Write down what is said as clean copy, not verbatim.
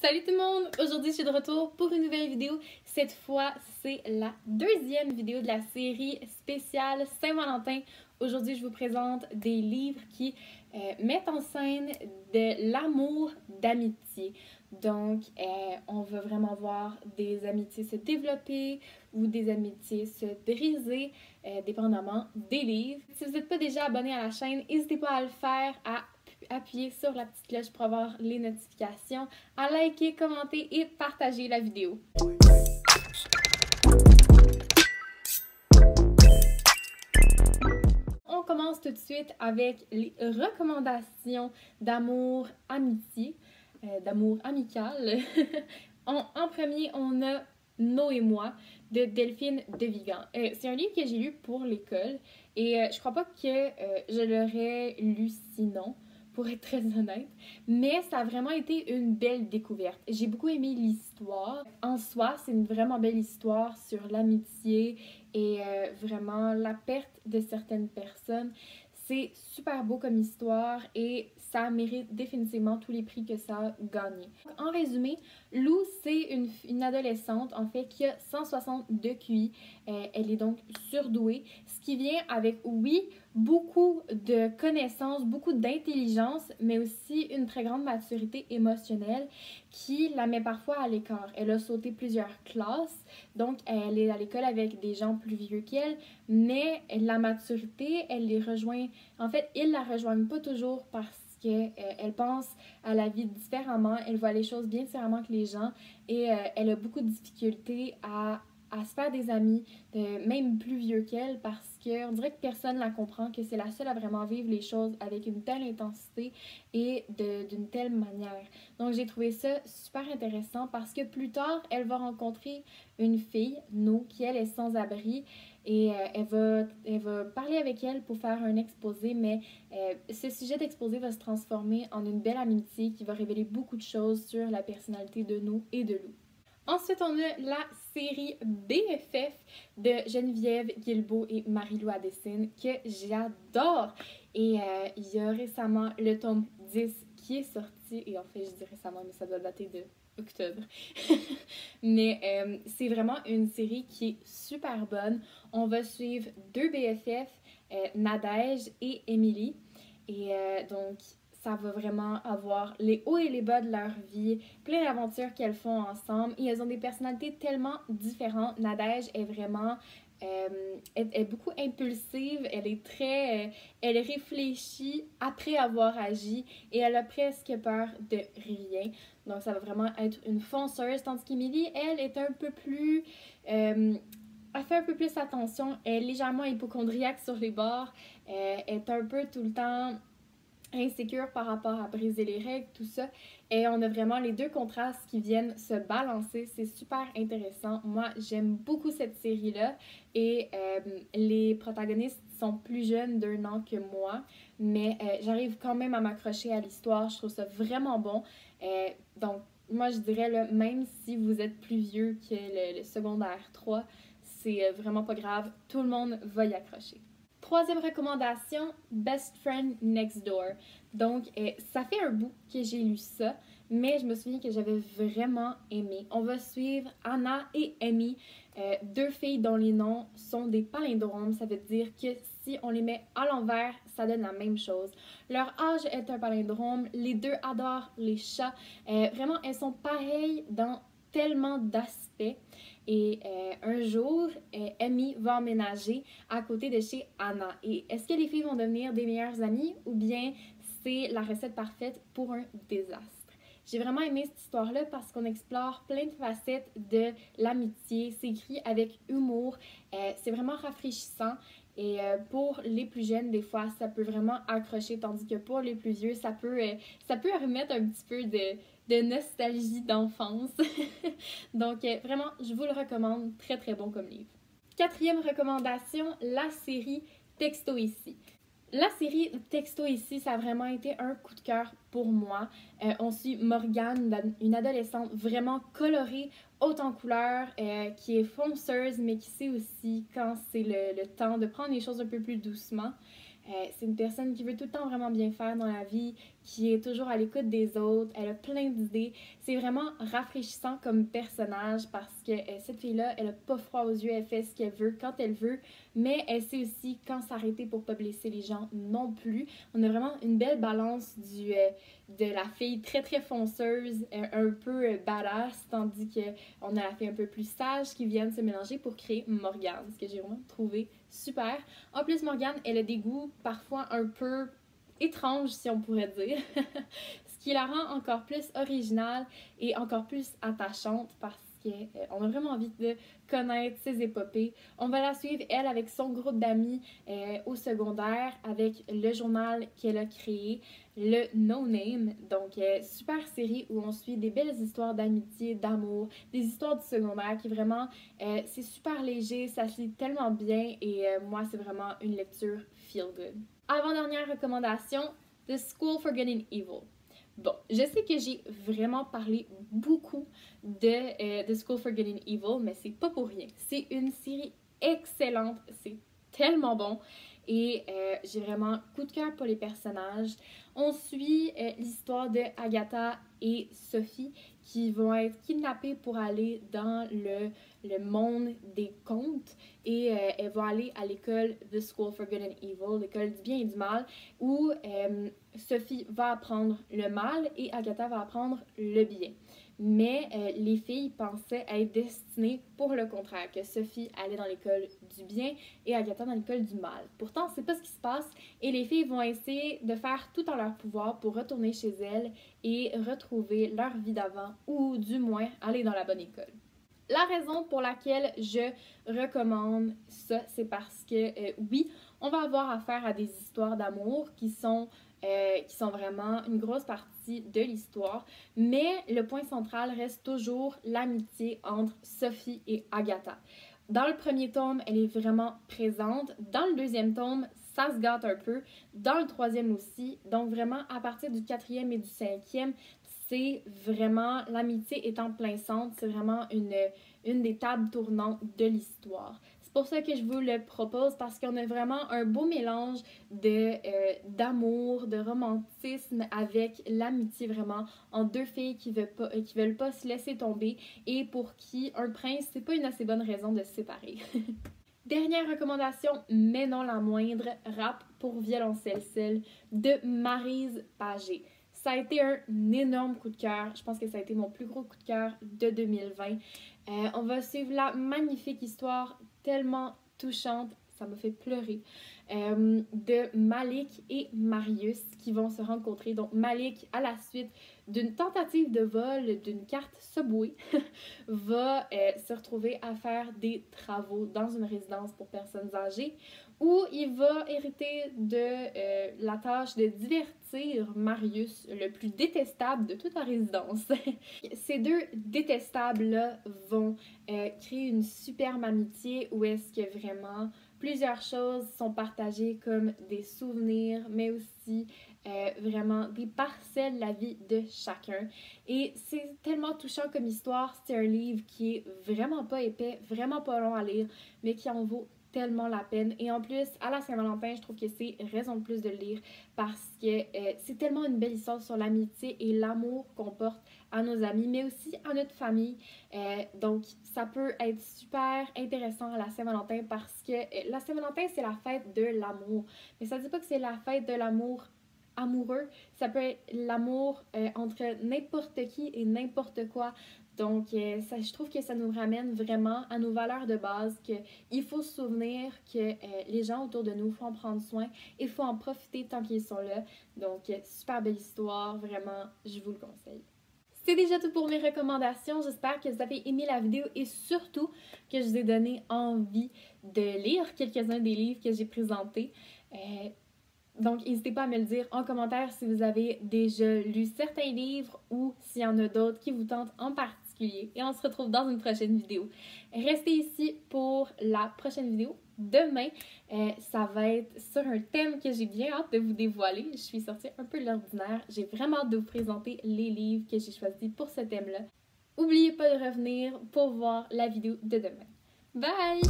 Salut tout le monde! Aujourd'hui, je suis de retour pour une nouvelle vidéo. Cette fois, c'est la deuxième vidéo de la série spéciale Saint-Valentin. Aujourd'hui, je vous présente des livres qui mettent en scène de l'amour d'amitié. Donc, on va vraiment voir des amitiés se développer ou des amitiés se briser, dépendamment des livres. Si vous n'êtes pas déjà abonné à la chaîne, n'hésitez pas à le faire, à appuyer sur la petite cloche pour avoir les notifications, à liker, commenter et partager la vidéo. On commence tout de suite avec les recommandations d'amour amitié, d'amour amical. En premier, on a Nos et moi de Delphine de Vigan. C'est un livre que j'ai lu pour l'école et je crois pas que je l'aurais lu sinon, pour être très honnête, mais ça a vraiment été une belle découverte. J'ai beaucoup aimé l'histoire. En soi, c'est une vraiment belle histoire sur l'amitié et vraiment la perte de certaines personnes. C'est super beau comme histoire et ça mérite définitivement tous les prix que ça a gagné. En résumé, Lou, c'est une adolescente en fait qui a 160 de QI. Elle est donc surdouée, ce qui vient avec, oui, beaucoup de connaissances, beaucoup d'intelligence, mais aussi une très grande maturité émotionnelle qui la met parfois à l'écart. Elle a sauté plusieurs classes, donc elle est à l'école avec des gens plus vieux qu'elle, mais la maturité, elle les rejoint. En fait, ils la rejoignent pas toujours parce qu'elle pense à la vie différemment, elle voit les choses bien différemment que les gens et elle a beaucoup de difficultés à se faire des amis, même plus vieux qu'elle, parce qu'on dirait que personne la comprend, que c'est la seule à vraiment vivre les choses avec une telle intensité et d'une telle manière. Donc j'ai trouvé ça super intéressant parce que plus tard, elle va rencontrer une fille, No, qui elle est sans abri et elle va parler avec elle pour faire un exposé, mais ce sujet d'exposé va se transformer en une belle amitié qui va révéler beaucoup de choses sur la personnalité de No et de Lou. Ensuite, on a la série BFF de Geneviève Guilbeault et Marie-Lou Adessine que j'adore. Et il y a récemment le tome 10 qui est sorti. Et en fait, je dis récemment, mais ça doit dater de octobre. Mais c'est vraiment une série qui est super bonne. On va suivre deux BFF, Nadège et Émilie. Et donc, ça va vraiment avoir les hauts et les bas de leur vie, plein d'aventures qu'elles font ensemble. Et elles ont des personnalités tellement différentes. Nadège est vraiment... elle est beaucoup impulsive, elle est très... elle réfléchit après avoir agi et elle a presque peur de rien. Donc ça va vraiment être une fonceuse, tandis qu'Émilie, elle, est un peu plus... elle fait un peu plus attention, elle est légèrement hypocondriaque sur les bords, elle est un peu tout le temps insécure par rapport à briser les règles, tout ça. Et on a vraiment les deux contrastes qui viennent se balancer. C'est super intéressant. Moi, j'aime beaucoup cette série-là. Et les protagonistes sont plus jeunes d'1 an que moi. Mais j'arrive quand même à m'accrocher à l'histoire. Je trouve ça vraiment bon. Donc, moi, je dirais, là, même si vous êtes plus vieux que le secondaire 3, c'est vraiment pas grave. Tout le monde va y accrocher. Troisième recommandation, Best Friend Next Door. Donc, ça fait un bout que j'ai lu ça, mais je me souviens que j'avais vraiment aimé. On va suivre Anna et Amy, deux filles dont les noms sont des palindromes. Ça veut dire que si on les met à l'envers, ça donne la même chose. Leur âge est un palindrome. Les deux adorent les chats. Vraiment, elles sont pareilles dans tellement d'aspects. Et un jour, Amy va emménager à côté de chez Anna. Et est-ce que les filles vont devenir des meilleures amies ou bien c'est la recette parfaite pour un désastre? J'ai vraiment aimé cette histoire-là parce qu'on explore plein de facettes de l'amitié. C'est écrit avec humour. C'est vraiment rafraîchissant. Et pour les plus jeunes, des fois, ça peut vraiment accrocher. Tandis que pour les plus vieux, ça peut remettre un petit peu de nostalgie d'enfance. Donc, vraiment, je vous le recommande. Très, très bon comme livre. Quatrième recommandation, la série Texto ici. La série Texto ici, ça a vraiment été un coup de cœur pour moi. On suit Morgane, une adolescente vraiment colorée, haute en couleurs, qui est fonceuse, mais qui sait aussi quand c'est le temps de prendre les choses un peu plus doucement. C'est une personne qui veut tout le temps vraiment bien faire dans la vie, qui est toujours à l'écoute des autres. Elle a plein d'idées. C'est vraiment rafraîchissant comme personnage parce que cette fille-là, elle a pas froid aux yeux, elle fait ce qu'elle veut quand elle veut, mais elle sait aussi quand s'arrêter pour pas blesser les gens non plus. On a vraiment une belle balance de la fille très très fonceuse, un peu badass, tandis qu'on a la fille un peu plus sage qui viennent se mélanger pour créer Morgane, ce que j'ai vraiment trouvé super. En plus, Morgane, elle a des goûts parfois un peu étranges, si on pourrait dire, ce qui la rend encore plus originale et encore plus attachante parce qu'on a vraiment envie de connaître ses épopées. On va la suivre, elle, avec son groupe d'amis au secondaire, avec le journal qu'elle a créé, le No Name. Donc, super série où on suit des belles histoires d'amitié, d'amour, des histoires du secondaire qui vraiment, c'est super léger, ça se lit tellement bien et moi, c'est vraiment une lecture feel good. Avant-dernière recommandation, The School for Good and Evil. Bon, je sais que j'ai vraiment parlé beaucoup de The School for Good and Evil, mais c'est pas pour rien. C'est une série excellente, c'est tellement bon et j'ai vraiment coup de cœur pour les personnages. On suit l'histoire de Agatha et Sophie qui vont être kidnappées pour aller dans le monde des contes et elles vont aller à l'école The School for Good and Evil, l'école du bien et du mal, où Sophie va apprendre le mal et Agatha va apprendre le bien. Mais les filles pensaient être destinées pour le contraire, que Sophie allait dans l'école du bien et Agatha dans l'école du mal. Pourtant, c'est pas ce qui se passe et les filles vont essayer de faire tout en leur pouvoir pour retourner chez elles et retrouver leur vie d'avant ou du moins aller dans la bonne école. La raison pour laquelle je recommande ça, c'est parce que oui, on va avoir affaire à des histoires d'amour qui sont vraiment une grosse partie de l'histoire, mais le point central reste toujours l'amitié entre Sophie et Agatha. Dans le premier tome, elle est vraiment présente. Dans le deuxième tome, ça se gâte un peu. Dans le troisième aussi. Donc vraiment, à partir du quatrième et du cinquième, c'est vraiment, l'amitié est en plein centre. C'est vraiment une des tables tournantes de l'histoire. C'est pour ça que je vous le propose parce qu'on a vraiment un beau mélange d'amour, de romantisme avec l'amitié vraiment en deux filles qui veulent pas se laisser tomber et pour qui un prince, c'est pas une assez bonne raison de se séparer. Dernière recommandation, mais non la moindre, Rap pour violoncelle seul de Maryse Pagé. Ça a été un énorme coup de cœur. Je pense que ça a été mon plus gros coup de cœur de 2020. On va suivre la magnifique histoire tellement touchante, ça m'a fait pleurer, de Malik et Marius qui vont se rencontrer. Donc Malik, à la suite d'une tentative de vol d'une carte Subway, va se retrouver à faire des travaux dans une résidence pour personnes âgées où il va hériter de la tâche de divertir Marius, le plus détestable de toute la résidence. Ces deux détestables-là vont créer une superbe amitié où est-ce que vraiment plusieurs choses sont partagées comme des souvenirs, mais aussi vraiment des parcelles de la vie de chacun. Et c'est tellement touchant comme histoire. C'est un livre qui est vraiment pas épais, vraiment pas long à lire, mais qui en vaut tellement la peine. Et en plus, à la Saint-Valentin, je trouve que c'est raison de plus de le lire parce que c'est tellement une belle histoire sur l'amitié et l'amour qu'on porte à nos amis, mais aussi à notre famille. Donc, ça peut être super intéressant à la Saint-Valentin parce que la Saint-Valentin, c'est la fête de l'amour. Mais ça ne dit pas que c'est la fête de l'amour amoureux. Ça peut être l'amour entre n'importe qui et n'importe quoi. Donc, je trouve que ça nous ramène vraiment à nos valeurs de base, qu'il faut se souvenir que les gens autour de nous, il faut en prendre soin et il faut en profiter tant qu'ils sont là. Donc, super belle histoire, vraiment, je vous le conseille. C'est déjà tout pour mes recommandations. J'espère que vous avez aimé la vidéo et surtout que je vous ai donné envie de lire quelques-uns des livres que j'ai présentés. Donc, n'hésitez pas à me le dire en commentaire si vous avez déjà lu certains livres ou s'il y en a d'autres qui vous tentent en particulier. Et on se retrouve dans une prochaine vidéo. Restez ici pour la prochaine vidéo. Demain, ça va être sur un thème que j'ai bien hâte de vous dévoiler. Je suis sortie un peu de l'ordinaire. J'ai vraiment hâte de vous présenter les livres que j'ai choisis pour ce thème-là. N'oubliez pas de revenir pour voir la vidéo de demain. Bye!